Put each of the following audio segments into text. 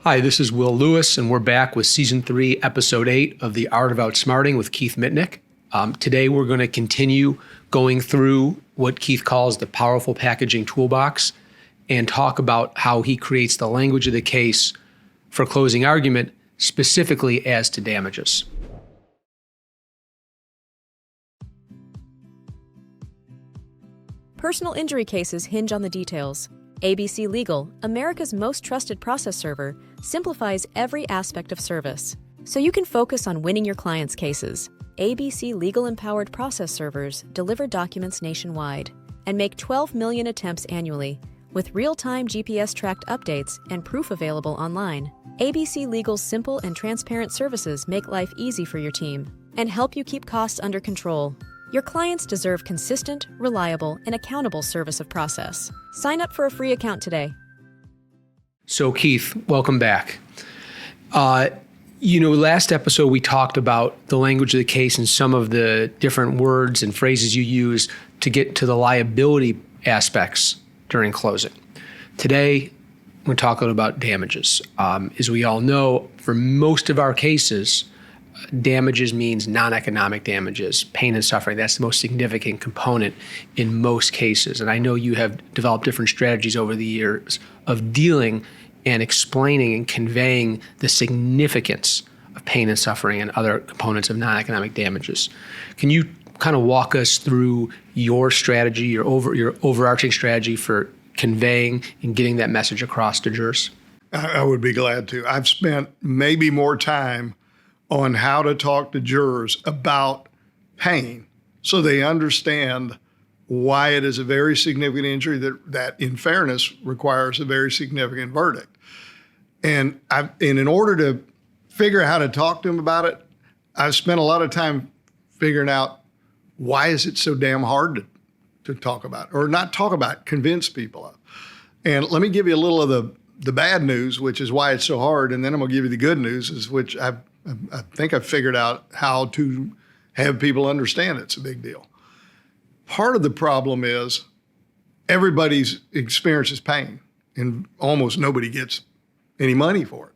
Hi, this is Will Lewis, and we're back with Season 3, Episode 8 of The Art of Outsmarting with Keith Mitnik. Today, we're going to continue going through what Keith calls the powerful packaging toolbox and talk about how he creates the language of the case for closing argument, specifically as to damages. Personal injury cases hinge on the details. ABC Legal, America's most trusted process server, simplifies every aspect of service, so you can focus on winning your clients' cases. ABC Legal-empowered process servers deliver documents nationwide and make 12 million attempts annually, with real-time GPS-tracked updates and proof available online. ABC Legal's simple and transparent services make life easy for your team and help you keep costs under control. Your clients deserve consistent, reliable, and accountable service of process. Sign up for a free account today. So Keith, welcome back. Last episode we talked about the language of the case and some of the different words and phrases you use to get to the liability aspects during closing. Today, we're talking about damages. As we all know, for most of our cases, damages means non-economic damages, pain and suffering. That's the most significant component in most cases. And I know you have developed different strategies over the years of dealing and explaining and conveying the significance of pain and suffering and other components of non-economic damages. Can you kind of walk us through your strategy, your overarching strategy for conveying and getting that message across to jurors? I would be glad to. I've spent maybe more time on how to talk to jurors about pain so they understand why it is a very significant injury that in fairness requires a very significant verdict. And in order to figure out how to talk to them about it, I've spent a lot of time figuring out why is it so damn hard to talk about, or not talk about, convince people of. And let me give you a little of the bad news, which is why it's so hard, and then I'm gonna give you the good news, which I think I've figured out how to have people understand it's a big deal. Part of the problem is everybody's experiences pain, and almost nobody gets any money for it.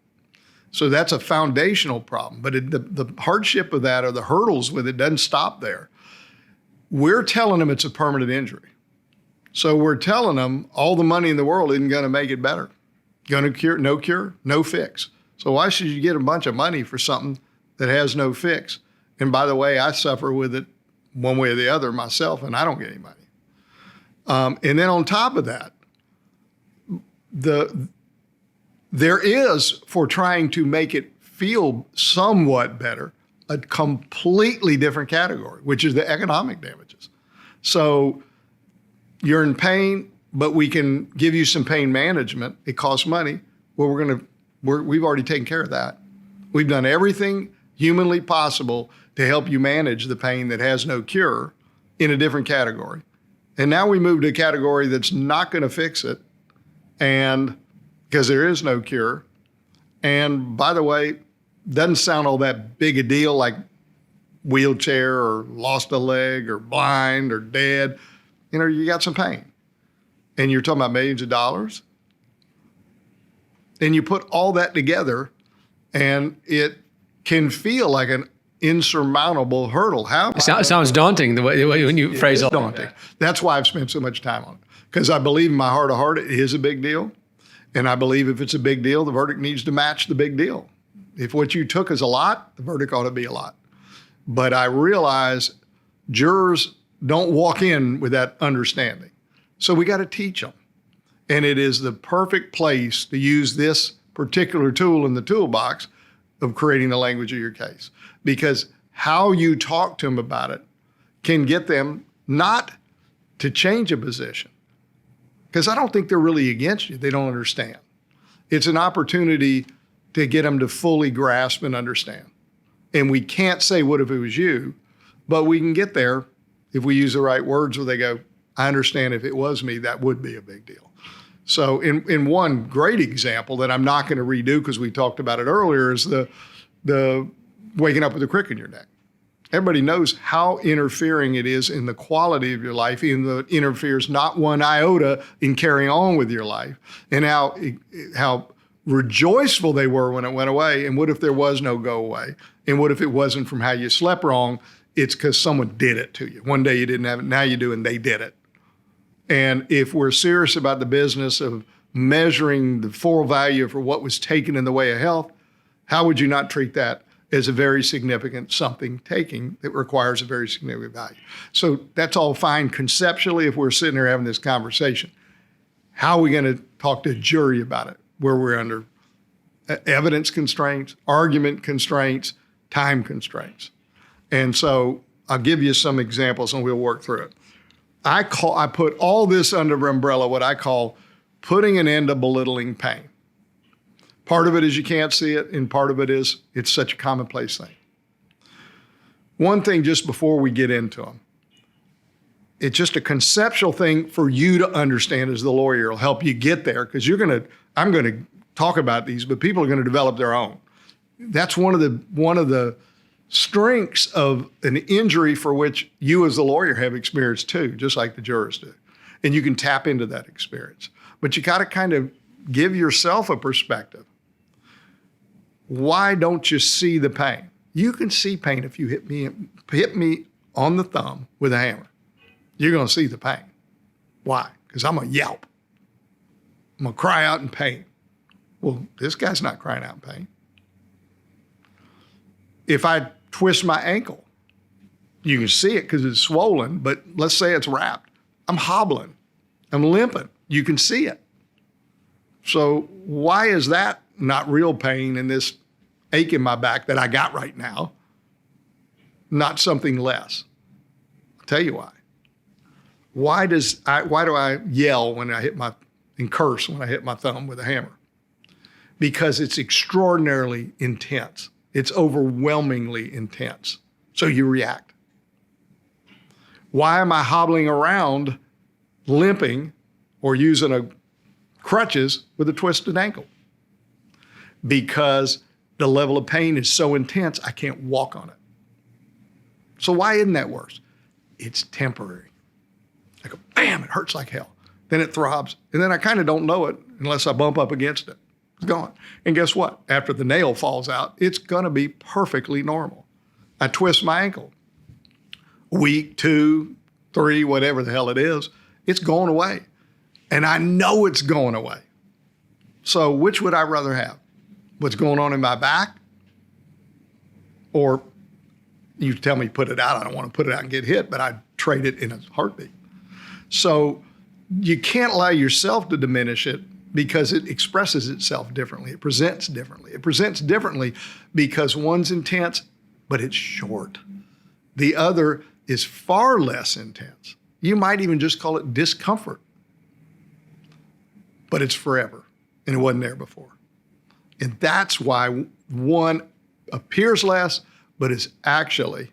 So that's a foundational problem. But the hardship of that, or the hurdles with it, doesn't stop there. We're telling them it's a permanent injury. So we're telling them all the money in the world isn't gonna make it better. Gonna cure, no fix. So why should you get a bunch of money for something that has no fix? And by the way, I suffer with it one way or the other myself, and I don't get any money. And then on top of that, there is, for trying to make it feel somewhat better, a completely different category, which is the economic damages. So you're in pain, but we can give you some pain management. It costs money. Well, we've already taken care of that. We've done everything humanly possible to help you manage the pain that has no cure in a different category. And now we move to a category that's not going to fix it, and because there is no cure. And by the way, doesn't sound all that big a deal, like wheelchair or lost a leg or blind or dead. You got some pain. And you're talking about millions of dollars. And you put all that together, and it can feel like an insurmountable hurdle. It sounds daunting the way when you phrase it. It's daunting. That's why I've spent so much time on it, because I believe in my heart of heart it is a big deal. And I believe if it's a big deal, the verdict needs to match the big deal. If what you took is a lot, the verdict ought to be a lot. But I realize jurors don't walk in with that understanding. So we got to teach them. And it is the perfect place to use this particular tool in the toolbox of creating the language of your case. Because how you talk to them about it can get them not to change a position. Because I don't think they're really against you. They don't understand. It's an opportunity to get them to fully grasp and understand. And we can't say, what if it was you? But we can get there if we use the right words where they go, I understand if it was me, that would be a big deal. So in one great example that I'm not going to redo because we talked about it earlier is the waking up with a crick in your neck. Everybody knows how interfering it is in the quality of your life, even though it interferes not one iota in carrying on with your life, and how rejoiceful they were when it went away? And what if there was no go away? And what if it wasn't from how you slept wrong? It's because someone did it to you. One day you didn't have it, now you do, and they did it. And if we're serious about the business of measuring the full value for what was taken in the way of health, how would you not treat that as a very significant something taking that requires a very significant value? So that's all fine conceptually if we're sitting here having this conversation. How are we going to talk to a jury about it, where we're under evidence constraints, argument constraints, time constraints? And so I'll give you some examples and we'll work through it. I put all this under the umbrella, what I call putting an end to belittling pain. Part of it is you can't see it, and part of it is it's such a commonplace thing. One thing just before we get into them, it's just a conceptual thing for you to understand as the lawyer. It'll help you get there, because I'm going to talk about these, but people are going to develop their own. That's one of the strengths of an injury for which you as the lawyer have experience too, just like the jurors do. And you can tap into that experience. But you got to kind of give yourself a perspective. Why don't you see the pain? You can see pain if you hit me on the thumb with a hammer. You're going to see the pain. Why? Because I'm going to yelp. I'm going to cry out in pain. Well, this guy's not crying out in pain. If I twist my ankle, you can see it because it's swollen, but let's say it's wrapped. I'm hobbling. I'm limping. You can see it. So why is that not real pain and this ache in my back that I got right now, not something less? I'll tell you why. Why do I yell when I hit and curse when I hit my thumb with a hammer? Because it's extraordinarily intense. It's overwhelmingly intense. So you react. Why am I hobbling around, limping, or using crutches with a twisted ankle? Because the level of pain is so intense, I can't walk on it. So why isn't that worse? It's temporary. I go, bam, it hurts like hell. Then it throbs, and then I kind of don't know it unless I bump up against it. It's gone. And guess what? After the nail falls out, it's going to be perfectly normal. I twist my ankle. Week, 2, 3, whatever the hell it is, it's going away. And I know it's going away. So which would I rather have? What's going on in my back? Or you tell me put it out. I don't want to put it out and get hit, but I'd trade it in a heartbeat. So you can't allow yourself to diminish it, because it expresses itself differently. It presents differently. It presents differently because one's intense, but it's short. The other is far less intense. You might even just call it discomfort, but it's forever, and it wasn't there before. And that's why one appears less, but is actually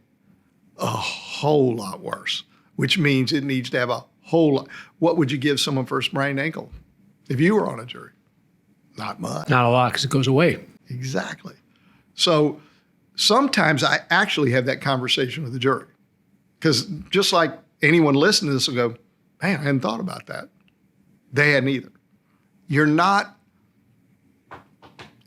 a whole lot worse, which means it needs to have a whole lot. What would you give someone for a sprained ankle if you were on a jury? Not much. Not a lot, because it goes away. Exactly. So sometimes I actually have that conversation with the jury, because just like anyone listening to this will go, man, I hadn't thought about that. They hadn't either.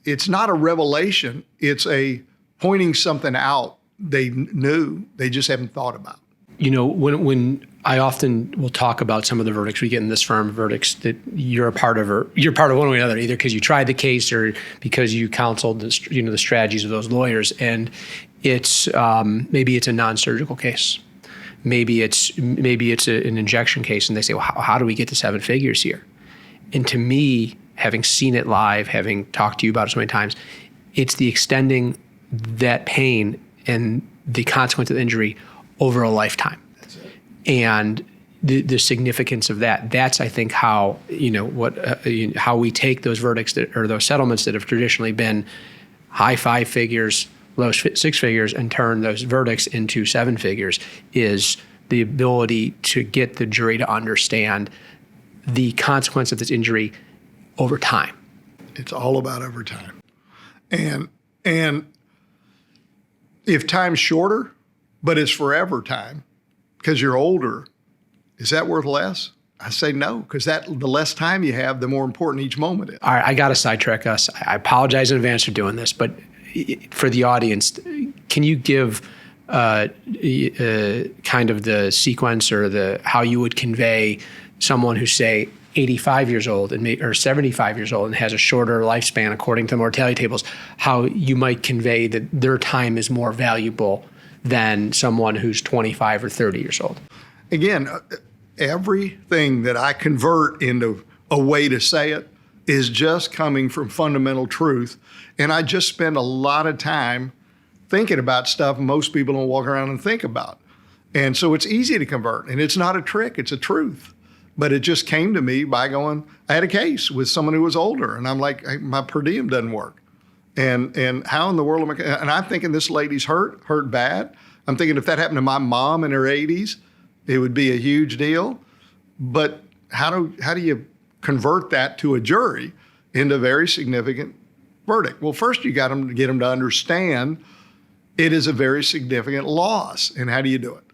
It's not a revelation. It's a pointing something out they knew, they just haven't thought about. You know, when I often will talk about some of the verdicts we get in this firm, verdicts that you're a part of, or you're part of one way or another, either because you tried the case or because you counseled the strategies of those lawyers. And it's maybe it's a non-surgical case, maybe it's an injection case, and they say, well, how do we get to 7 figures here? And to me, having seen it live, having talked to you about it so many times, it's the extending that pain and the consequence of the injury over a lifetime. That's it. And the significance of that, that's, I think, how, how we take those verdicts or those settlements that have traditionally been high 5 figures, low 6 figures, and turn those verdicts into 7 figures, is the ability to get the jury to understand the consequence of this injury over time. It's all about over time. And if time's shorter, but it's forever time, because you're older, is that worth less? I say no, because the less time you have, the more important each moment is. All right, I got to sidetrack us. I apologize in advance for doing this, but for the audience, can you give kind of the sequence or how you would convey someone who's, say, 85 years old or 75 years old and has a shorter lifespan according to mortality tables, how you might convey that their time is more valuable than someone who's 25 or 30 years old? Again, everything that I convert into a way to say it is just coming from fundamental truth. And I just spend a lot of time thinking about stuff most people don't walk around and think about. And so it's easy to convert. And it's not a trick, it's a truth. But it just came to me by I had a case with someone who was older. And I'm like, hey, my per diem doesn't work. And how in the world am I? And I'm thinking this lady's hurt bad. I'm thinking if that happened to my mom in her 80s, it would be a huge deal. But how do you convert that to a jury into a very significant verdict? Well, first you got to get them to understand it is a very significant loss. And how do you do it?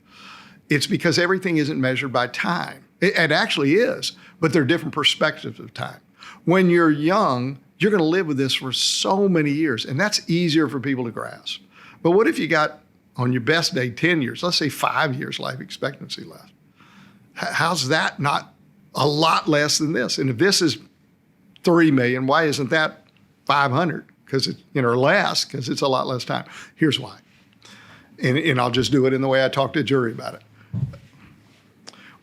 It's because everything isn't measured by time. It actually is, but there are different perspectives of time. When you're young, you're going to live with this for so many years, and that's easier for people to grasp. But what if you got, on your best day, 10 years, let's say 5 years life expectancy left? How's that not a lot less than this? And if this is 3 million, why isn't that 500? Because it's, or less, because it's a lot less time. Here's why. And I'll just do it in the way I talk to a jury about it.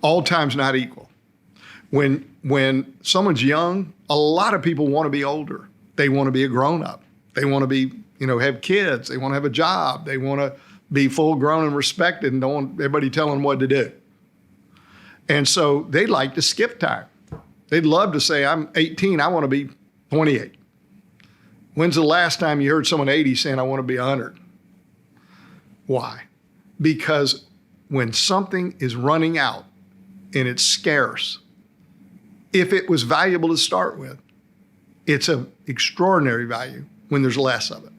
All time's not equal. When someone's young, a lot of people want to be older. They want to be a grown-up. They want to be, have kids. They want to have a job. They want to be full grown and respected and don't want everybody telling them what to do. And so they like to skip time. They'd love to say, I'm 18, I want to be 28. When's the last time you heard someone 80 saying, I want to be 100? Why? Because when something is running out and it's scarce, if it was valuable to start with, it's of extraordinary value when there's less of it.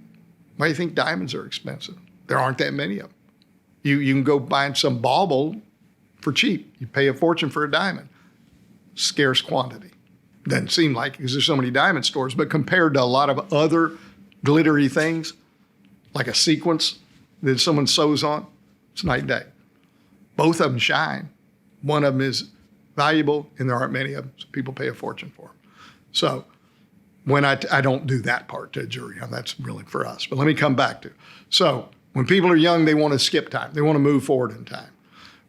Why do you think diamonds are expensive? There aren't that many of them. You can go buy some bauble for cheap. You pay a fortune for a diamond. Scarce quantity. Doesn't seem like because there's so many diamond stores, but compared to a lot of other glittery things, like a sequence that someone sews on, it's night and day. Both of them shine. One of them is valuable, and there aren't many of them, so people pay a fortune for them. So when I don't do that part to a jury, that's really for us. But let me come back to, so when people are young, they want to skip time. They want to move forward in time.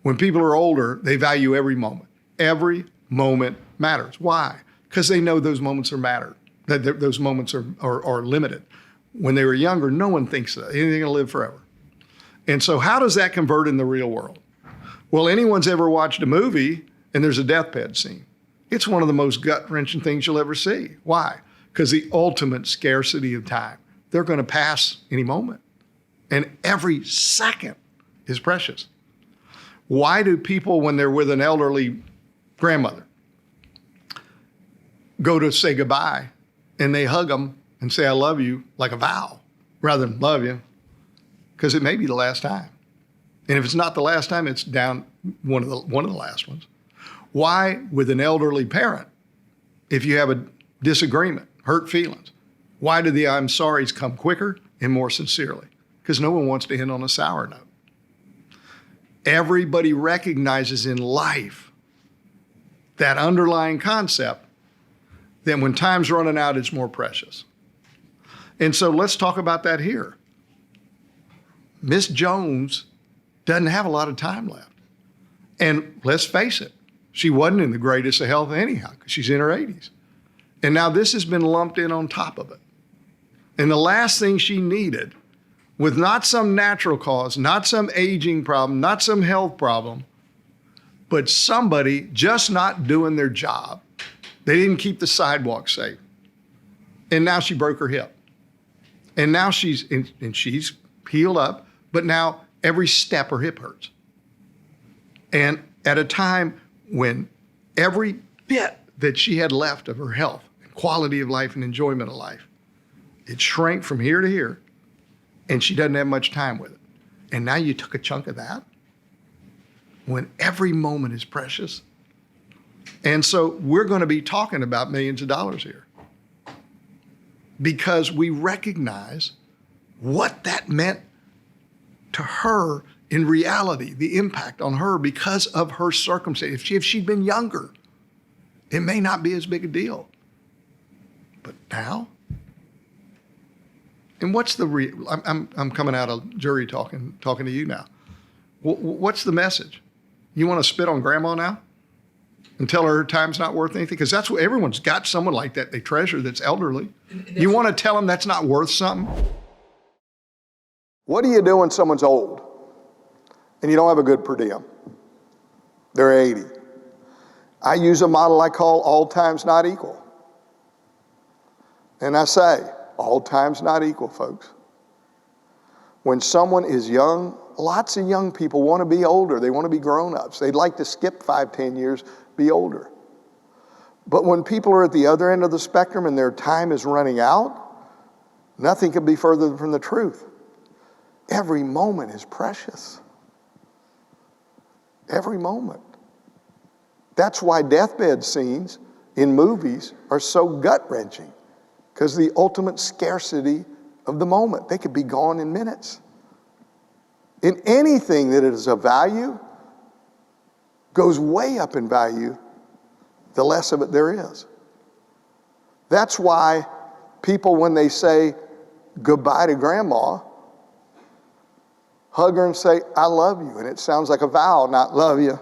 When people are older, they value every moment. Every moment matters. Why? Because they know those moments are mattered, that those moments are limited. When they were younger, no one thinks that. They're going to live forever. And so how does that convert in the real world? Well, anyone's ever watched a movie and there's a deathbed scene. It's one of the most gut-wrenching things you'll ever see. Why? Because the ultimate scarcity of time. They're going to pass any moment. And every second is precious. Why do people, when they're with an elderly grandmother, go to say goodbye and they hug them and say, I love you, like a vow, rather than love you? Because it may be the last time. And if it's not the last time, it's down one of the last ones. Why, with an elderly parent, if you have a disagreement, hurt feelings, why do the I'm sorries come quicker and more sincerely? Because no one wants to end on a sour note. Everybody recognizes in life that underlying concept that when time's running out, it's more precious. And so let's talk about that here. Miss Jones doesn't have a lot of time left. And let's face it, she wasn't in the greatest of health anyhow, because she's in her 80s. And now this has been lumped in on top of it. And the last thing she needed, with not some natural cause, not some aging problem, not some health problem, but somebody just not doing their job. They didn't keep the sidewalk safe. And now she broke her hip. And now she's healed up, but now every step her hip hurts. And at a time when every bit that she had left of her health, and quality of life and enjoyment of life, it shrank from here to here, and she doesn't have much time with it. And now you took a chunk of that? When every moment is precious, And so we're going to be talking about millions of dollars here because we recognize what that meant to her in reality, the impact on her because of her circumstance. If she'd been younger, it may not be as big a deal. But now? And what's the I'm coming out of jury talking to you now. What's the message? You want to spit on grandma now and tell her time's not worth anything? Because that's what everyone's got, someone like that they treasure that's elderly. You want to tell them that's not worth something? What do you do when someone's old and you don't have a good per diem? They're 80. I use a model I call all times not equal. And I say, all times not equal, folks. When someone is young, lots of young people want to be older. They want to be grown-ups. They'd like to skip 5, 10 years, be older. But when people are at the other end of the spectrum and their time is running out, nothing could be further from the truth. Every moment is precious. Every moment. That's why deathbed scenes in movies are so gut-wrenching, because the ultimate scarcity of the moment. They could be gone in minutes. In anything that is of value goes way up in value, the less of it there is. That's why people, when they say goodbye to grandma, hug her and say, I love you. And it sounds like a vow, not love you.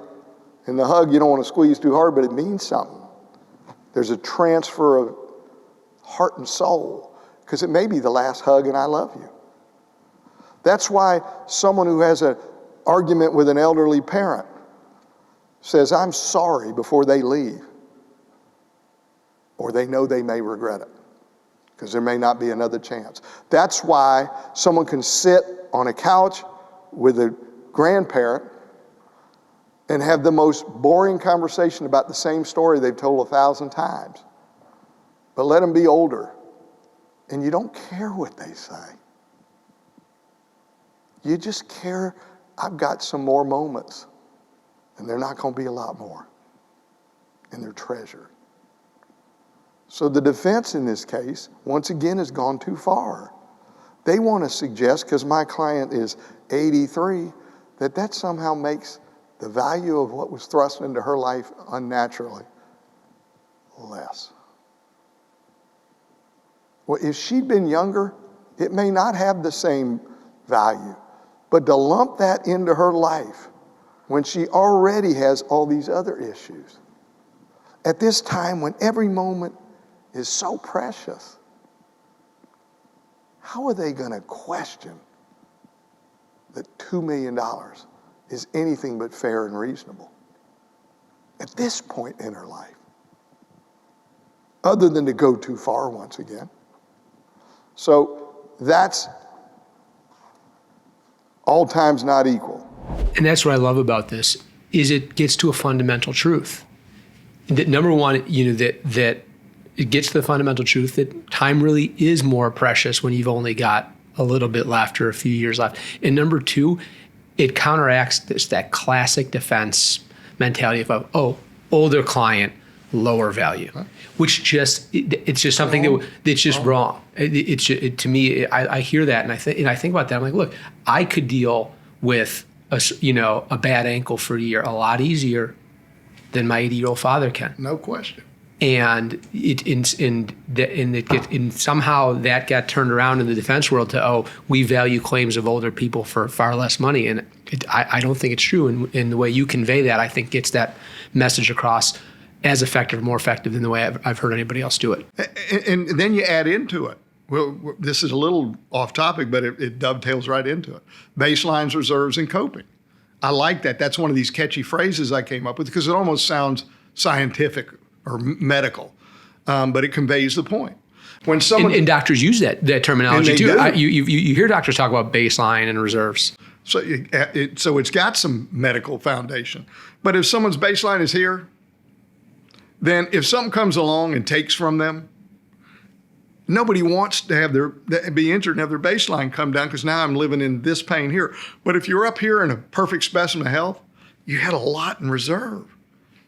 In the hug, you don't want to squeeze too hard, but it means something. There's a transfer of heart and soul, because it may be the last hug and I love you. That's why someone who has an argument with an elderly parent says, I'm sorry before they leave, or they know they may regret it, because there may not be another chance. That's why someone can sit on a couch with a grandparent and have the most boring conversation about the same story they've told 1,000 times. But let them be older, and you don't care what they say. You just care, I've got some more moments, and they're not going to be a lot more, and they're treasured. So the defense in this case, once again, has gone too far. They want to suggest, because my client is 83, that somehow makes the value of what was thrust into her life unnaturally less. Well, if she'd been younger, it may not have the same value. But to lump that into her life when she already has all these other issues, at this time when every moment is so precious, how are they going to question that $2 million is anything but fair and reasonable at this point in her life, other than to go too far once again? So that's all times not equal. And that's what I love about this, is it gets to a fundamental truth. That number one, that it gets to the fundamental truth that time really is more precious when you've only got a little bit left or a few years left. And number two, it counteracts that classic defense mentality of, older client, lower value, which it's just something that's just wrong. To me, I hear that and I think about that. I'm like, look, I could deal with a bad ankle for a year a lot easier than my 80-year-old father can. No question. And somehow that got turned around in the defense world to, we value claims of older people for far less money. And I don't think it's true. And the way you convey that, I think gets that message across as effective, more effective than the way I've heard anybody else do it. And then you add into it. Well, this is a little off topic, but it dovetails right into it. Baselines, reserves, and coping. I like that. That's one of these catchy phrases I came up with because it almost sounds scientific or medical, but it conveys the point. When someone and doctors use that terminology too. You hear doctors talk about baseline and reserves. So it's got some medical foundation. But if someone's baseline is here, then if something comes along and takes from them, nobody wants to be injured and have their baseline come down because now I'm living in this pain here. But if you're up here in a perfect specimen of health, you had a lot in reserve.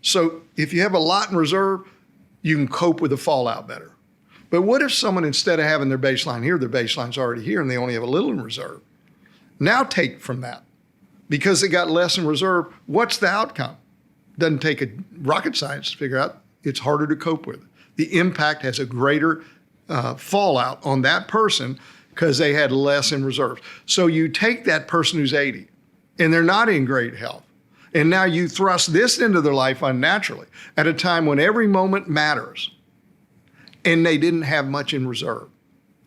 So if you have a lot in reserve, you can cope with the fallout better. But what if someone, instead of having their baseline here, their baseline's already here and they only have a little in reserve? Now take from that. Because they got less in reserve, what's the outcome? Doesn't take a rocket science to figure out. It's harder to cope with. The impact has a greater fallout on that person because they had less in reserve. So you take that person who's 80 and they're not in great health, and now you thrust this into their life unnaturally at a time when every moment matters, and they didn't have much in reserve.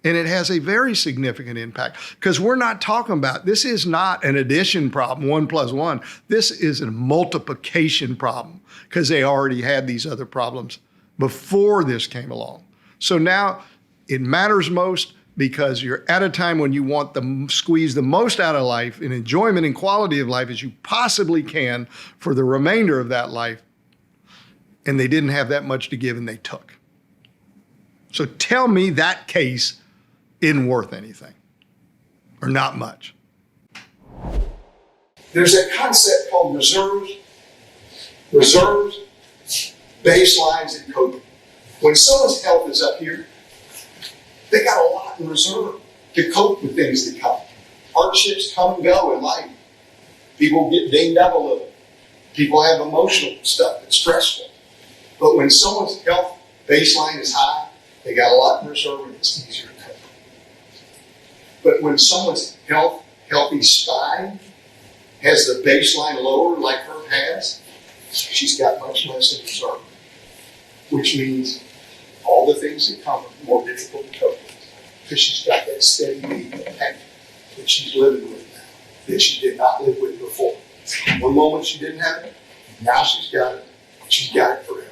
And it has a very significant impact because we're not talking about, this is not an addition problem, 1 + 1. This is a multiplication problem because they already had these other problems before this came along. So now it matters most because you're at a time when you want to squeeze the most out of life and enjoyment and quality of life as you possibly can for the remainder of that life. And they didn't have that much to give and they took. So tell me that case isn't worth anything or not much. There's a concept called reserves, baselines, and coping. When someone's health is up here, they got a lot in reserve to cope with things that come. Hardships come and go in life. People get dinged up a little. People have emotional stuff that's stressful. But when someone's health baseline is high, they got a lot in reserve and it's easier to cope. But when someone's healthy spine has the baseline lower like her has, she's got much less in reserve, which means all the things that come are more difficult to cope with because she's got that steady beat of pain that she's living with now that she did not live with before. One moment she didn't have it, now she's got it. She's got it forever.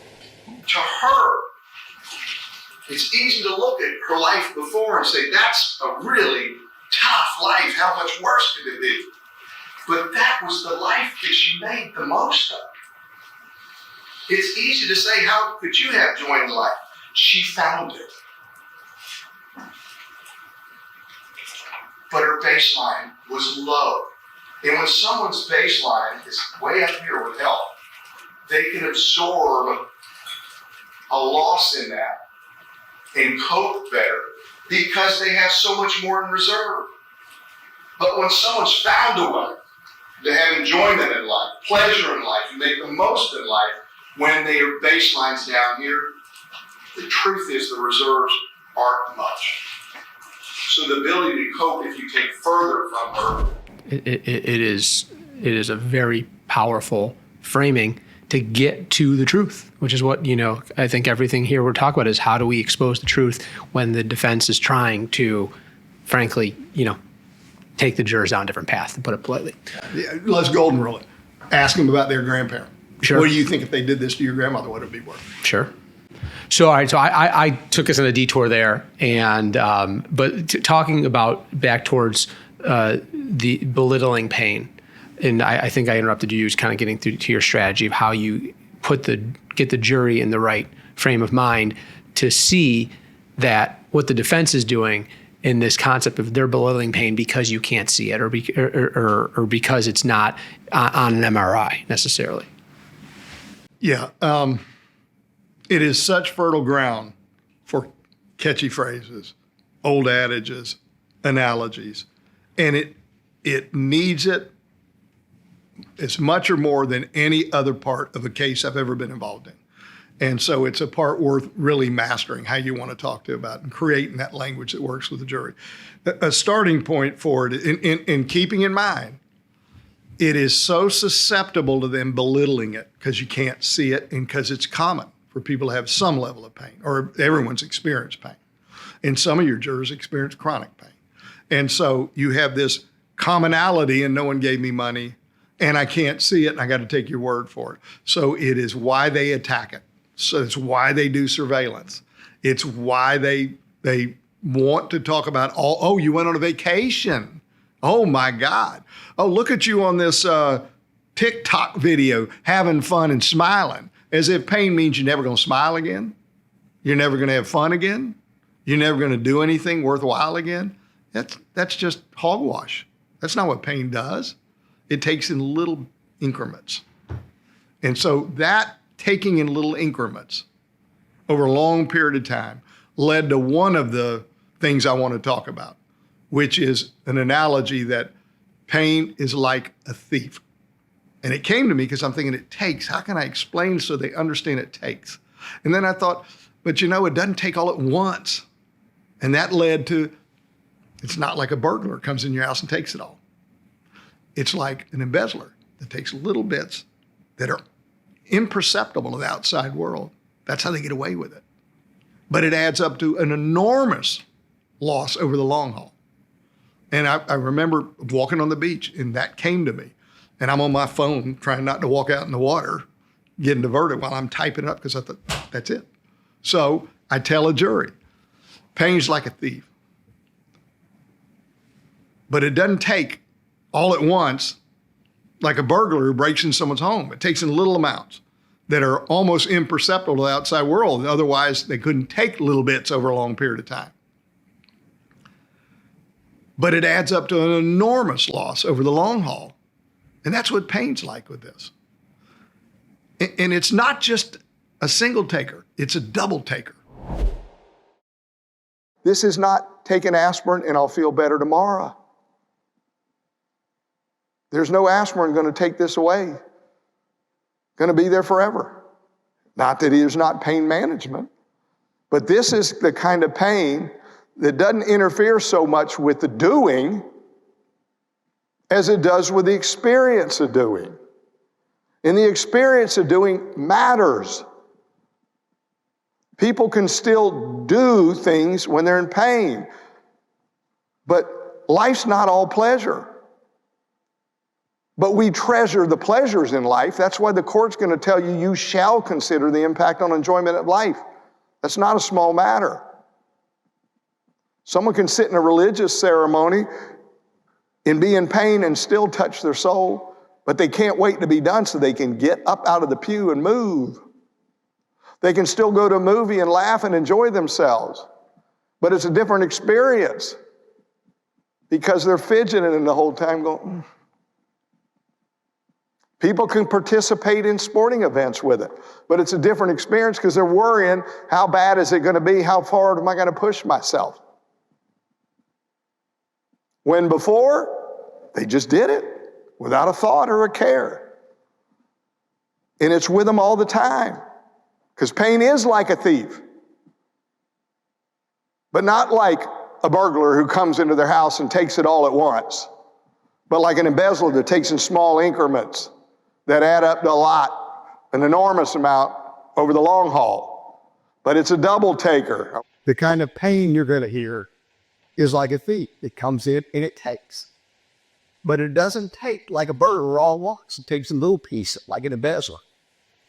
To her, it's easy to look at her life before and say, that's a really tough life. How much worse could it be? But that was the life that she made the most of. It's easy to say, how could you have joy in life? She found it. But her baseline was low. And when someone's baseline is way up here with health, they can absorb a loss in that and cope better because they have so much more in reserve. But when someone's found a way to have enjoyment in life, pleasure in life, and make the most in life, when their baseline's down here, the truth is the reserves aren't much. So the ability to cope, if you take further from her, it is a very powerful framing to get to the truth, which is what, I think everything here we're talking about is how do we expose the truth when the defense is trying to, frankly, take the jurors down a different path, to put it politely. Yeah, let's golden rule it. Ask them about their grandparent. Sure. What do you think if they did this to your grandmother, what would it be worth? Sure. So, all right. So I took us on a detour there, and talking about back towards the belittling pain, and I think I interrupted you, kind of getting through to your strategy of how you get the jury in the right frame of mind to see that what the defense is doing in this concept of they're belittling pain because you can't see it, or because it's not on an MRI necessarily. Yeah. It is such fertile ground for catchy phrases, old adages, analogies, and it needs it as much or more than any other part of a case I've ever been involved in. And so it's a part worth really mastering how you want to talk to about and creating that language that works with the jury. A starting point for it, in keeping in mind, it is so susceptible to them belittling it because you can't see it and because it's common for people to have some level of pain, or everyone's experienced pain. And some of your jurors experience chronic pain. And so you have this commonality, and no one gave me money, and I can't see it, and I got to take your word for it. So it is why they attack it. So it's why they do surveillance. It's why they want to talk about, you went on a vacation. Oh my God. Oh, look at you on this TikTok video having fun and smiling, as if pain means you're never going to smile again. You're never going to have fun again. You're never going to do anything worthwhile again. That's just hogwash. That's not what pain does. It takes in little increments. And so that taking in little increments over a long period of time led to one of the things I want to talk about, which is an analogy that pain is like a thief. And it came to me because I'm thinking it takes. How can I explain so they understand it takes? And then I thought, but it doesn't take all at once. And that led to, it's not like a burglar comes in your house and takes it all. It's like an embezzler that takes little bits that are imperceptible to the outside world. That's how they get away with it. But it adds up to an enormous loss over the long haul. And I remember walking on the beach, and that came to me. And I'm on my phone trying not to walk out in the water, getting diverted while I'm typing it up because I thought, that's it. So I tell a jury, pain's like a thief. But it doesn't take all at once like a burglar who breaks in someone's home. It takes in little amounts that are almost imperceptible to the outside world. Otherwise, they couldn't take little bits over a long period of time. But it adds up to an enormous loss over the long haul. And that's what pain's like with this. And it's not just a single taker, it's a double taker. This is not take an aspirin and I'll feel better tomorrow. There's no aspirin going to take this away. Going to be there forever. Not that there's not pain management, but this is the kind of pain that doesn't interfere so much with the doing as it does with the experience of doing. And the experience of doing matters. People can still do things when they're in pain, but life's not all pleasure. But we treasure the pleasures in life. That's why the court's going to tell you, you shall consider the impact on enjoyment of life. That's not a small matter. Someone can sit in a religious ceremony and be in pain and still touch their soul, but they can't wait to be done so they can get up out of the pew and move. They can still go to a movie and laugh and enjoy themselves, but it's a different experience because they're fidgeting the whole time going, People can participate in sporting events with it, but it's a different experience because they're worrying, how bad is it going to be? How far am I going to push myself? When before, they just did it without a thought or a care. And it's with them all the time because pain is like a thief, but not like a burglar who comes into their house and takes it all at once, but like an embezzler that takes in small increments that add up to a lot, an enormous amount over the long haul. But it's a double taker. The kind of pain you're going to hear is like a thief. It comes in and it takes. But it doesn't take like a burglar all at once. It takes a little piece, like an embezzler.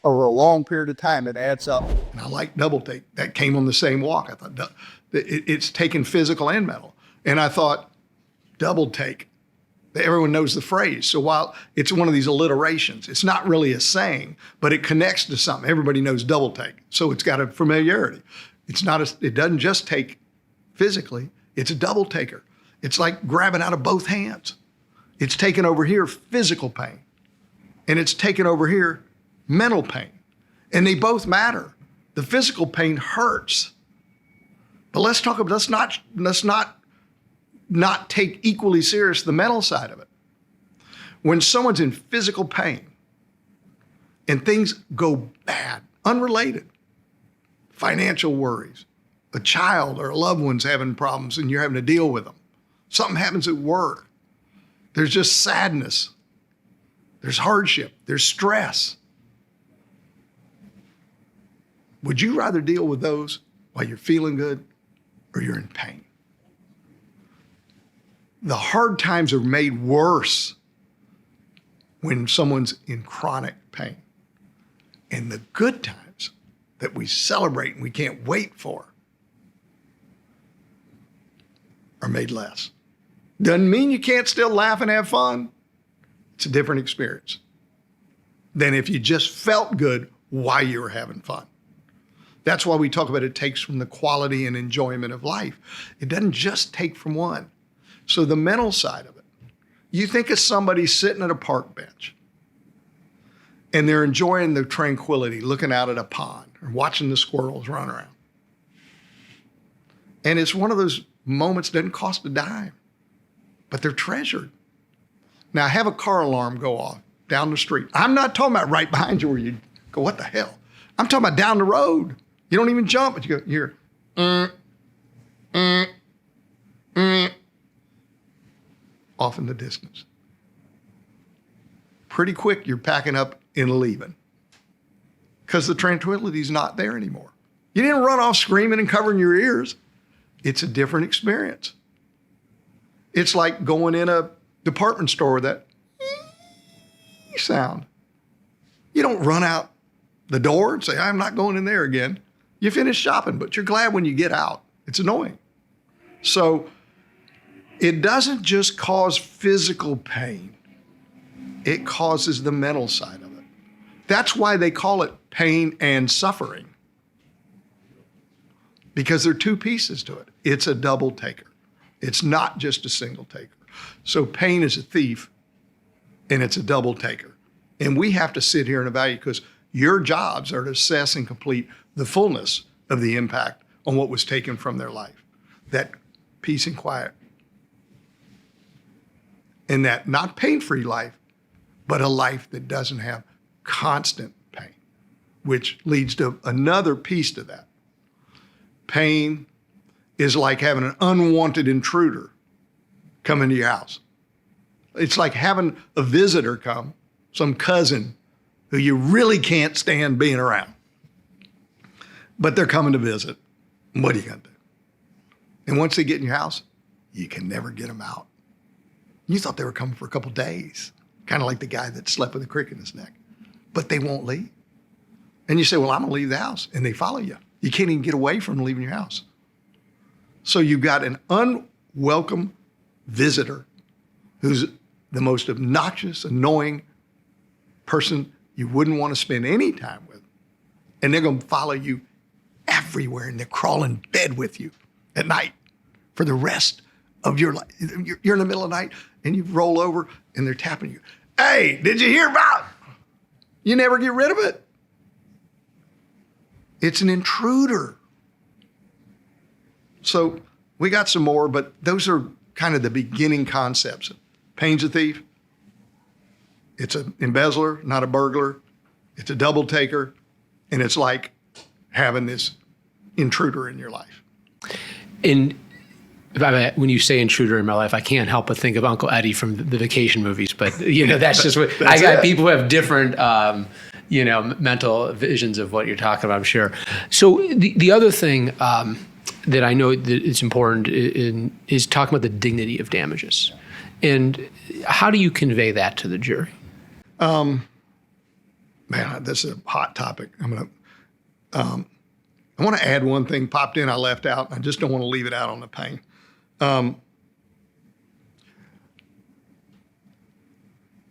Over a long period of time, it adds up. And I like double take. That came on the same walk. I thought it's taken physical and mental. And I thought, double take. Everyone knows the phrase. So while it's one of these alliterations, it's not really a saying, but it connects to something. Everybody knows double take. So it's got a familiarity. It doesn't just take physically, it's a double taker. It's like grabbing out of both hands. It's taken over here physical pain, and it's taken over here mental pain. And they both matter. The physical pain hurts. But let's not take equally serious the mental side of it. When someone's in physical pain and things go bad, unrelated, financial worries, a child or a loved one's having problems and you're having to deal with them, something happens at work, there's just sadness, there's hardship, there's stress. Would you rather deal with those while you're feeling good or you're in pain? The hard times are made worse when someone's in chronic pain. And the good times that we celebrate and we can't wait for are made less. Doesn't mean you can't still laugh and have fun. It's a different experience than if you just felt good while you were having fun. That's why we talk about it takes from the quality and enjoyment of life. It doesn't just take from one. So the mental side of it, you think of somebody sitting at a park bench and they're enjoying the tranquility, looking out at a pond or watching the squirrels run around. And it's one of those moments that doesn't cost a dime, but they're treasured. Now, have a car alarm go off down the street. I'm not talking about right behind you where you go, what the hell? I'm talking about down the road. You don't even jump, but you go, you hear, off in the distance. Pretty quick, you're packing up and leaving because the tranquility is not there anymore. You didn't run off screaming and covering your ears. It's a different experience. It's like going in a department store with that sound. You don't run out the door and say, I'm not going in there again. You finish shopping, but you're glad when you get out. It's annoying. So it doesn't just cause physical pain. It causes the mental side of it. That's why they call it pain and suffering, because there are two pieces to it. It's a double taker. It's not just a single taker. So pain is a thief, and it's a double taker. And we have to sit here and evaluate, because your jobs are to assess and complete the fullness of the impact on what was taken from their life. That peace and quiet. And that not pain-free life, but a life that doesn't have constant pain, which leads to another piece to that. Pain is like having an unwanted intruder come into your house. It's like having a visitor come, some cousin who you really can't stand being around, but they're coming to visit. What are you going to do? And once they get in your house, you can never get them out. You thought they were coming for a couple days, kind of like the guy that slept with a crick in his neck, but they won't leave. And you say, well, I'm going to leave the house, and they follow you. You can't even get away from leaving your house. So you've got an unwelcome visitor who's the most obnoxious, annoying person you wouldn't want to spend any time with. And they're going to follow you everywhere, and they're crawling in bed with you at night for the rest of your life. You're in the middle of the night, and you roll over, and they're tapping you. Hey, did you hear about? You never get rid of it. It's an intruder. So we got some more, but those are kind of the beginning concepts. Pain's a thief. It's an embezzler, not a burglar. It's a double taker. And it's like having this intruder in your life. And when you say intruder in my life, I can't help but think of Uncle Eddie from the Vacation movies. But, that's just what I got. People who have different, mental visions of what you're talking about, I'm sure. So the other thing that I know that it's important is talking about the dignity of damages. And how do you convey that to the jury? Man, this is a hot topic. I want to add one thing popped in I left out. I just don't want to leave it out on the pain.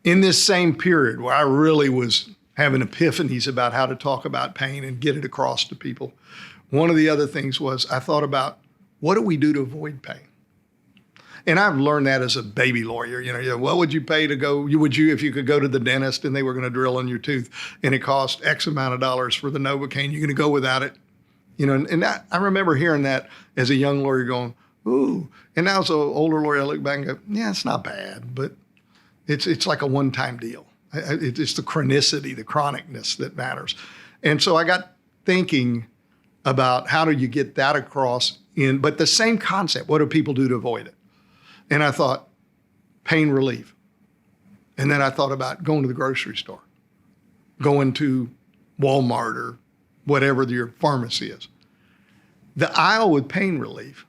In this same period where I really was having epiphanies about how to talk about pain and get it across to people, one of the other things was I thought about, what do we do to avoid pain? And I've learned that as a baby lawyer. What would you pay to go? If you could go to the dentist and they were going to drill in your tooth and it cost X amount of dollars for the Novocaine, you're going to go without it? And that, I remember hearing that as a young lawyer going, ooh. And now as an older lawyer, I look back and go, yeah, it's not bad, but it's like a one-time deal. It's the chronicity, the chronicness that matters. And so I got thinking about how do you get that across but the same concept, what do people do to avoid it? And I thought, pain relief. And then I thought about going to the grocery store, going to Walmart or whatever your pharmacy is. The aisle with pain relief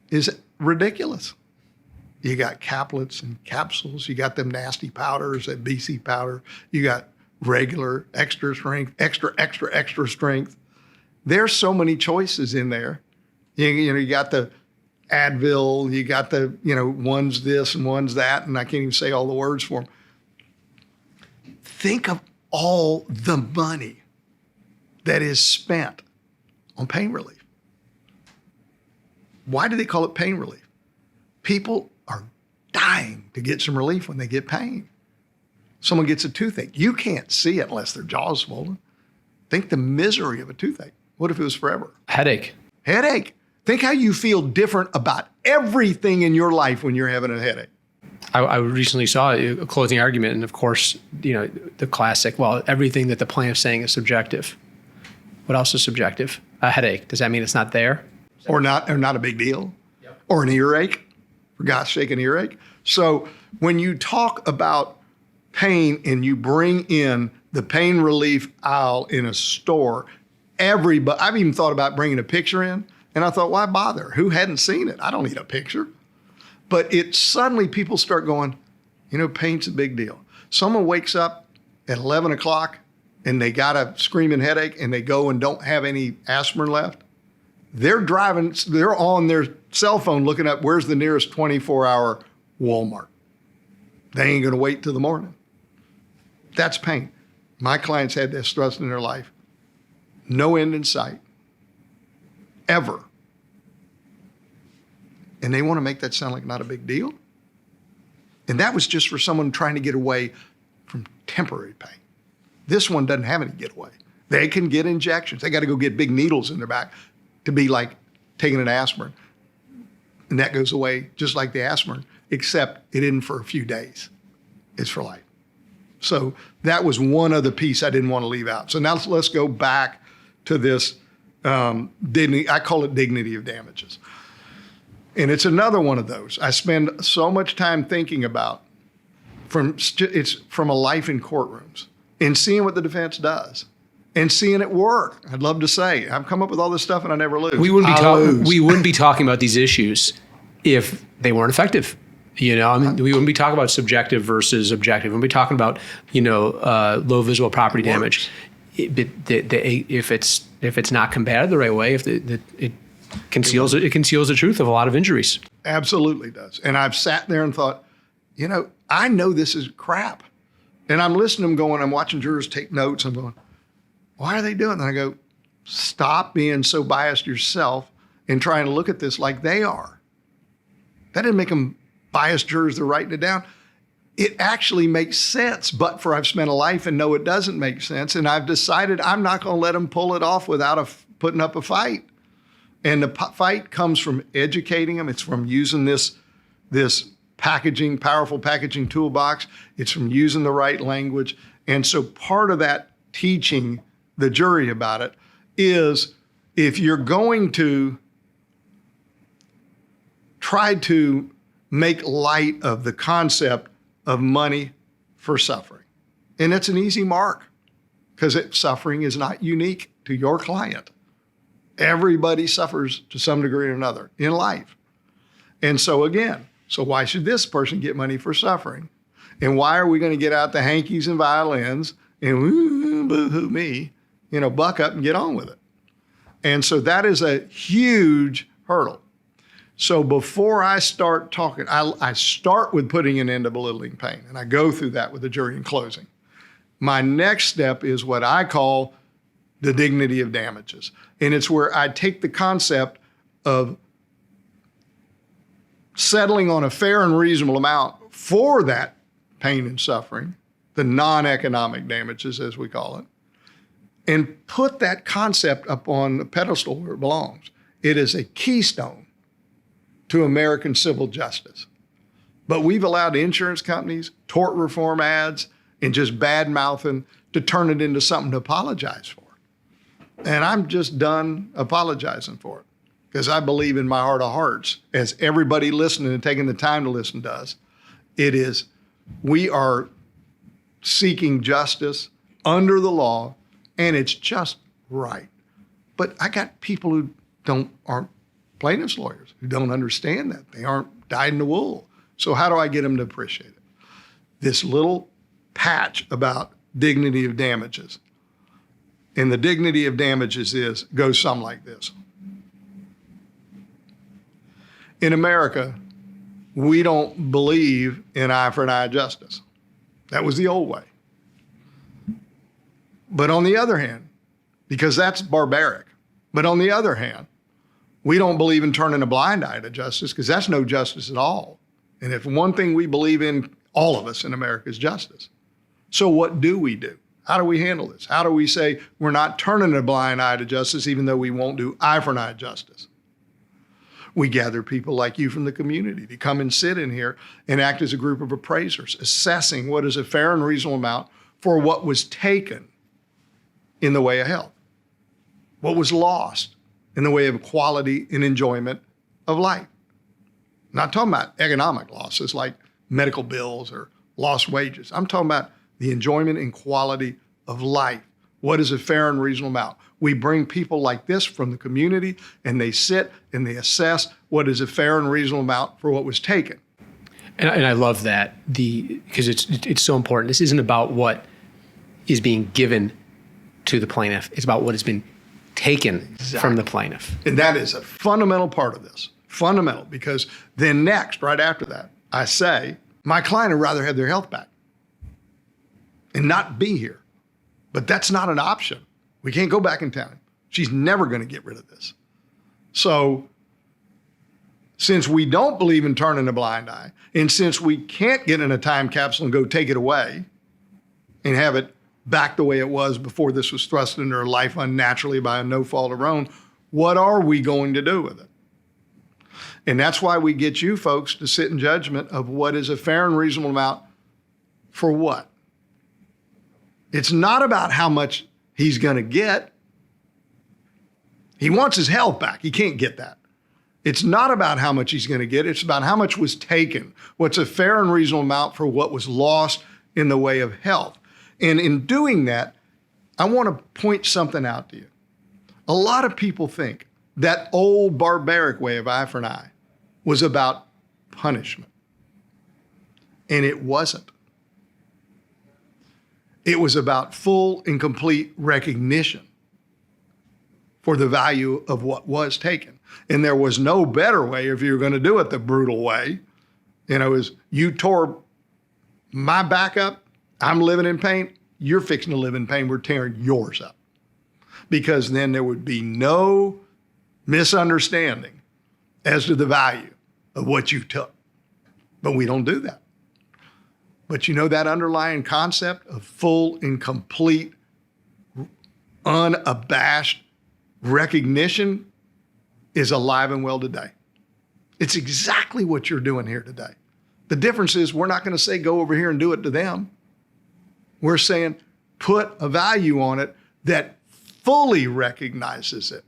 is ridiculous. You got caplets and capsules. You got them nasty powders, that BC powder. You got regular, extra strength, extra strength. There's so many choices in there. You got the Advil, you got the, one's this and one's that, and I can't even say all the words for them. Think of all the money that is spent on pain relief. Why do they call it pain relief? People are dying to get some relief when they get pain. Someone gets a toothache. You can't see it unless their jaw's swollen. Think the misery of a toothache. What if it was forever? Headache. Headache. Think how you feel different about everything in your life when you're having a headache. I recently saw a closing argument, and of course, the classic, well, everything that the plaintiff's saying is subjective. What else is subjective? A headache. Does that mean it's not there? Or not a big deal? Yep. Or an earache? For God's sake, an earache? So when you talk about pain and you bring in the pain relief aisle in a store, I've even thought about bringing a picture in, and I thought, why bother? Who hadn't seen it? I don't need a picture. But suddenly people start going, pain's a big deal. Someone wakes up at 11 o'clock and they got a screaming headache and they go and don't have any aspirin left. They're on their cell phone looking up where's the nearest 24-hour Walmart. They ain't gonna wait till the morning. That's pain. My clients had this thrust in their life. No end in sight, ever. And they want to make that sound like not a big deal. And that was just for someone trying to get away from temporary pain. This one doesn't have any getaway. They can get injections. They got to go get big needles in their back to be like taking an aspirin. And that goes away just like the aspirin, except it isn't for a few days. It's for life. So that was one other piece I didn't want to leave out. So now let's go back to this dignity. I call it dignity of damages. And it's another one of those. I spend so much time thinking about it's from a life in courtrooms and seeing what the defense does and seeing it work. I'd love to say I've come up with all this stuff and I never lose. We wouldn't be talking about these issues if they weren't effective. We wouldn't be talking about subjective versus objective. We wouldn't be talking about low visual property damage. If it's not combated the right way, if it conceals the truth of a lot of injuries. Absolutely does. And I've sat there and thought, I know this is crap. And I'm listening to them going, I'm watching jurors take notes. I'm going, why are they doing that? And I go, stop being so biased yourself and trying to look at this like they are. That didn't make them biased jurors. They're writing it down. It actually makes sense, but I've spent a life and know it doesn't make sense. And I've decided I'm not going to let them pull it off without putting up a fight. And the fight comes from educating them. It's from using this powerful packaging toolbox. It's from using the right language. And so part of that teaching the jury about it is if you're going to try to make light of the concept of money for suffering, and it's an easy mark because suffering is not unique to your client. Everybody suffers to some degree or another in life. And so why should this person get money for suffering? And why are we going to get out the hankies and violins and boo-hoo me, buck up and get on with it? And so that is a huge hurdle. So before I start talking, I start with putting an end to belittling pain, and I go through that with the jury in closing. My next step is what I call the dignity of damages. And it's where I take the concept of settling on a fair and reasonable amount for that pain and suffering, the non-economic damages as we call it, and put that concept up on the pedestal where it belongs. It is a keystone to American civil justice. But we've allowed insurance companies, tort reform ads, and just bad mouthing to turn it into something to apologize for. And I'm just done apologizing for it because I believe in my heart of hearts, as everybody listening and taking the time to listen does, we are seeking justice under the law, and it's just right. But I got people who aren't plaintiffs' lawyers, who don't understand that. They aren't dyed in the wool. So how do I get them to appreciate it? This little patch about dignity of damages. And the dignity of damages goes something like this. In America, we don't believe in eye for an eye justice. That was the old way. But on the other hand, because that's barbaric, but on the other hand, we don't believe in turning a blind eye to justice because that's no justice at all. And if one thing we believe in, all of us in America, is justice. So what do we do? How do we handle this? How do we say we're not turning a blind eye to justice, even though we won't do eye for an eye justice? We gather people like you from the community to come and sit in here and act as a group of appraisers, assessing what is a fair and reasonable amount for what was taken in the way of health, what was lost in the way of quality and enjoyment of life. I'm not talking about economic losses like medical bills or lost wages. I'm talking about the enjoyment and quality of life. What is a fair and reasonable amount? We bring people like this from the community, and they sit and they assess what is a fair and reasonable amount for what was taken. And I love that, because it's so important. This isn't about what is being given to the plaintiff. It's about what has been taken from the plaintiff. And that is a fundamental part of this. Fundamental, because then next, right after that, I say, my client would rather have their health back and not be here. But that's not an option. We can't go back in time. She's never going to get rid of this. So since we don't believe in turning a blind eye, and since we can't get in a time capsule and go take it away and have it back the way it was before this was thrust into her life unnaturally by no fault of her own, what are we going to do with it? And that's why we get you folks to sit in judgment of what is a fair and reasonable amount for what. It's not about how much he's going to get. He wants his health back. He can't get that. It's not about how much he's going to get. It's about how much was taken. What's a fair and reasonable amount for what was lost in the way of health. And in doing that, I want to point something out to you. A lot of people think that old barbaric way of eye for an eye was about punishment. And it wasn't. It was about full and complete recognition for the value of what was taken. And there was no better way if you were going to do it the brutal way. Is you tore my back up, I'm living in pain, you're fixing to live in pain, we're tearing yours up. Because then there would be no misunderstanding as to the value of what you took. But we don't do that. But that underlying concept of full and complete, unabashed recognition is alive and well today. It's exactly what you're doing here today. The difference is we're not going to say go over here and do it to them. We're saying put a value on it that fully recognizes it,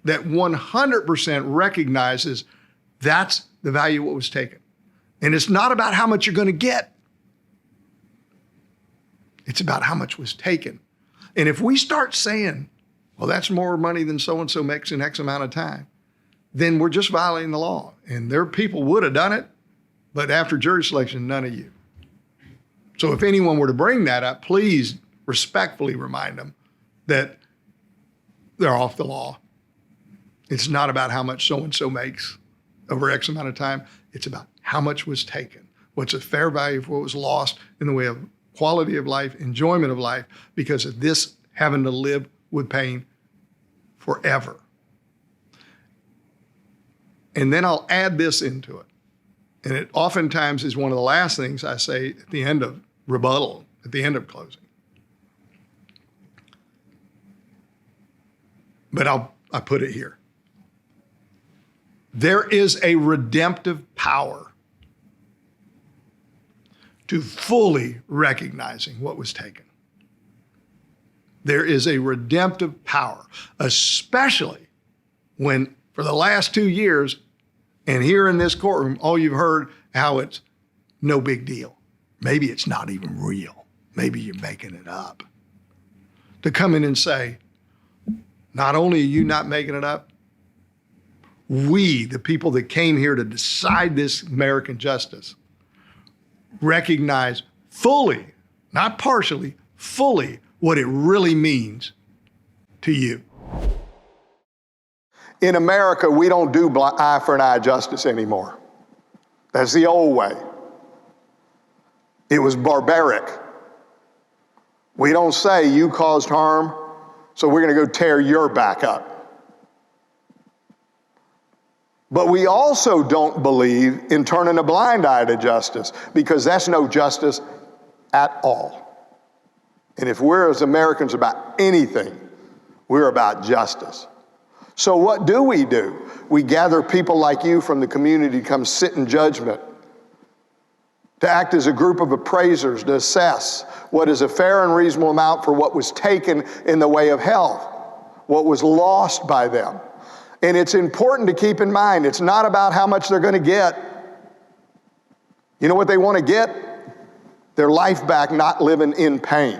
that 100% recognizes that's the value of what was taken. And it's not about how much you're going to get. It's about how much was taken. And if we start saying, well, that's more money than so-and-so makes in X amount of time, then we're just violating the law. And their people would have done it, but after jury selection, none of you. So if anyone were to bring that up, please respectfully remind them that they're off the law. It's not about how much so-and-so makes over X amount of time. It's about how much was taken. What's a fair value for what was lost in the way of quality of life, enjoyment of life, because of this having to live with pain forever. And then I'll add this into it. And it oftentimes is one of the last things I say at the end of rebuttal, at the end of closing. But I put it here. There is a redemptive power to fully recognizing what was taken. There is a redemptive power, especially when for the last 2 years, and here in this courtroom, all you've heard how it's no big deal. Maybe it's not even real. Maybe you're making it up. To come in and say, not only are you not making it up, we, the people that came here to decide this American justice, recognize fully, not partially, fully what it really means to you. In America, we don't do eye for an eye justice anymore. That's the old way. It was barbaric. We don't say you caused harm, so we're going to go tear your back up. But we also don't believe in turning a blind eye to justice, because that's no justice at all. And if we're as Americans about anything, we're about justice. So what do? We gather people like you from the community to come sit in judgment, to act as a group of appraisers to assess what is a fair and reasonable amount for what was taken in the way of health, what was lost by them. And it's important to keep in mind, it's not about how much they're going to get. You know what they want to get? Their life back, not living in pain.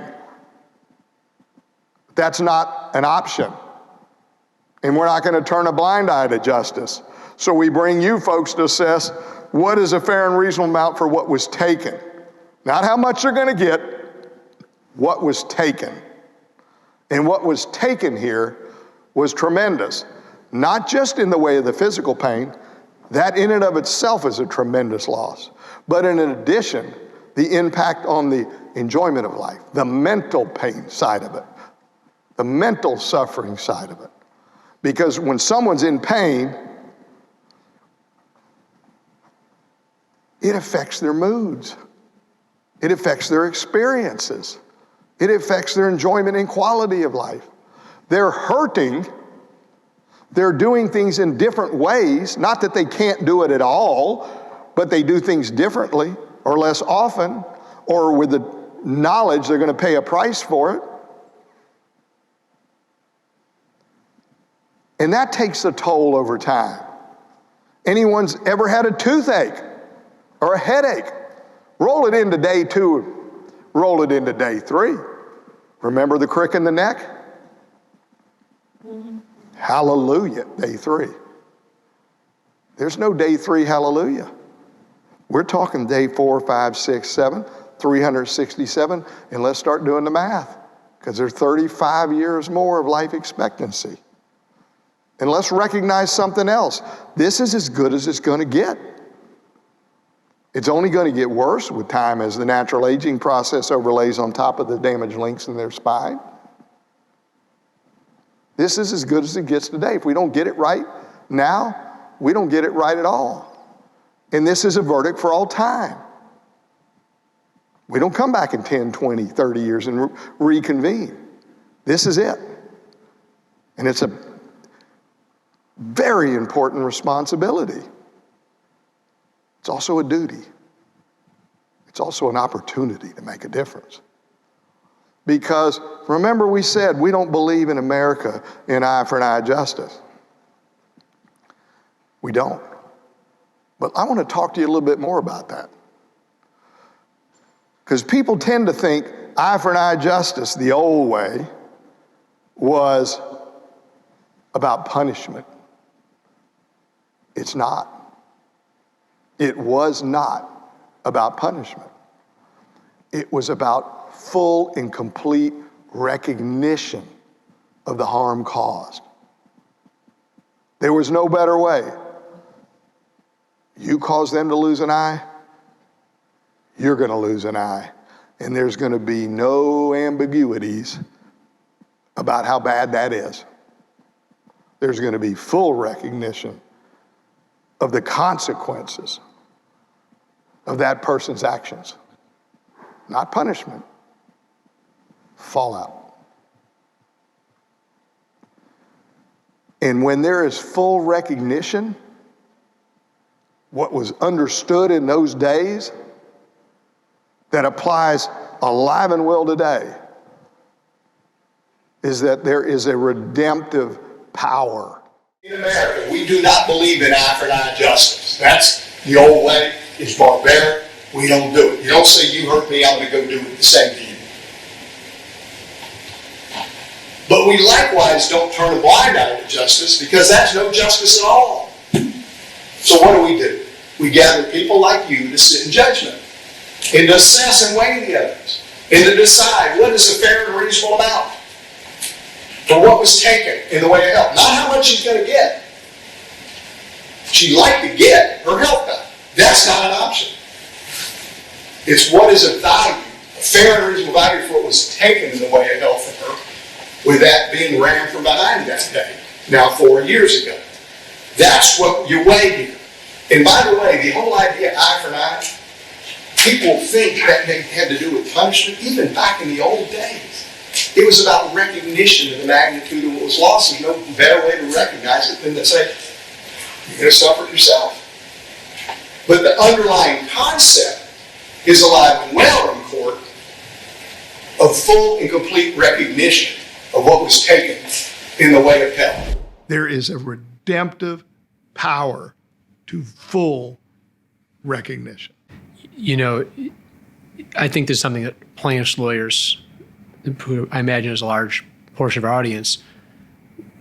That's not an option. And we're not going to turn a blind eye to justice. So we bring you folks to assess what is a fair and reasonable amount for what was taken. Not how much they're going to get, what was taken. And what was taken here was tremendous. Not just in the way of the physical pain, that in and of itself is a tremendous loss. But in addition, the impact on the enjoyment of life, the mental pain side of it, the mental suffering side of it. Because when someone's in pain, it affects their moods. It affects their experiences. It affects their enjoyment and quality of life. They're hurting. They're doing things in different ways. Not that they can't do it at all, but they do things differently or less often, or with the knowledge they're going to pay a price for it. And that takes a toll over time. Anyone's ever had a toothache or a headache? Roll it into day 2, roll it into day 3. Remember the crick in the neck? Mm-hmm. Hallelujah, day 3. There's no day 3 hallelujah. We're talking day 4, 5, 6, 7, 367, and let's start doing the math, because there's 35 years more of life expectancy. And let's recognize something else. This is as good as it's going to get. It's only going to get worse with time as the natural aging process overlays on top of the damaged links in their spine. This is as good as it gets today. If we don't get it right now, we don't get it right at all. And this is a verdict for all time. We don't come back in 10, 20, 30 years and reconvene. This is it. And it's a very important responsibility. It's also a duty. It's also an opportunity to make a difference. Because remember, we said we don't believe in America in eye for an eye justice. We don't. But I want to talk to you a little bit more about that. Because people tend to think eye for an eye justice, the old way, was about punishment. It's not. It was not about punishment. It was about full and complete recognition of the harm caused. There was no better way. You cause them to lose an eye, you're going to lose an eye. And there's going to be no ambiguities about how bad that is. There's going to be full recognition of the consequences of that person's actions. Not punishment, fallout. And when there is full recognition, what was understood in those days that applies alive and well today is that there is a redemptive power. In America, we do not believe in eye for an eye justice. That's the old way. It's barbaric. We don't do it. You don't say, you hurt me, I'm going to go do it the same to you. But we likewise don't turn a blind eye to justice, because that's no justice at all. So what do? We gather people like you to sit in judgment, and to assess and weigh the evidence, and to decide what is a fair and reasonable amount for what was taken in the way of health. Not how much she's going to get. She'd like to get her health back. That's not an option. It's what is a value, a fair and reasonable value for what was taken in the way of health from her, with that being ran from behind that day, now 4 years ago. That's what you weigh here. And by the way, the whole idea, eye for an eye, People think that they had to do with punishment. Even back in the old days, it was about recognition of the magnitude of what was lost. There's no better way to recognize it than to say, you're going to suffer it yourself. But the underlying concept is alive and well in court of full and complete recognition of what was taken in the way of hell. There is a redemptive power to full recognition. You know, I think there's something that plaintiffs' lawyers, who I imagine is a large portion of our audience,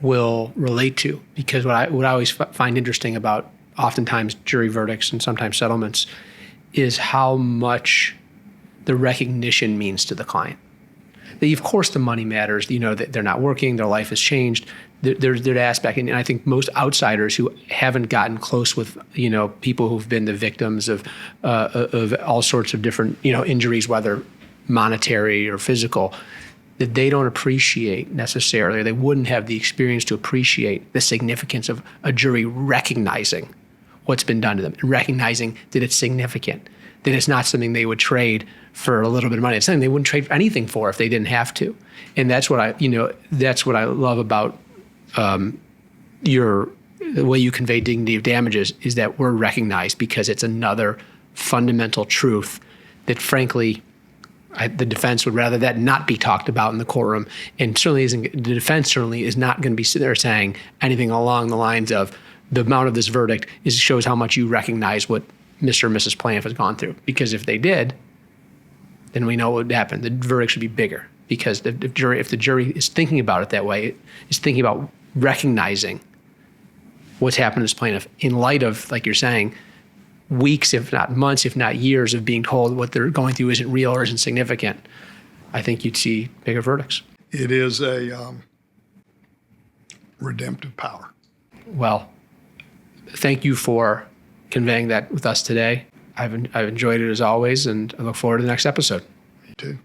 will relate to. Because what I always find interesting about oftentimes jury verdicts and sometimes settlements is how much the recognition means to the client. Of course, the money matters. You know, that they're not working, their life has changed. There's that aspect, and I think most outsiders who haven't gotten close with, you know, people who've been the victims of all sorts of different, you know, injuries, whether monetary or physical, that they don't appreciate necessarily. They wouldn't have the experience to appreciate the significance of a jury recognizing what's been done to them and recognizing that it's significant, that it's not something they would trade for a little bit of money. It's something they wouldn't trade anything for if they didn't have to. And that's what I love about the way you convey dignity of damages, is that we're recognized because it's another fundamental truth that, frankly, the defense would rather that not be talked about in the courtroom. And certainly the defense certainly is not going to be sitting there saying anything along the lines of, the amount of this verdict shows how much you recognize what Mr. and Mrs. Plaintiff has gone through. Because if they did, then we know what would happen. The verdict should be bigger, because if the jury is thinking about it that way, is thinking about recognizing what's happened to this plaintiff in light of, like you're saying, weeks, if not months, if not years of being told what they're going through isn't real or isn't significant, I think you'd see bigger verdicts. It is a redemptive power. Well, thank you for conveying that with us today. I've enjoyed it as always, and I look forward to the next episode. Me too.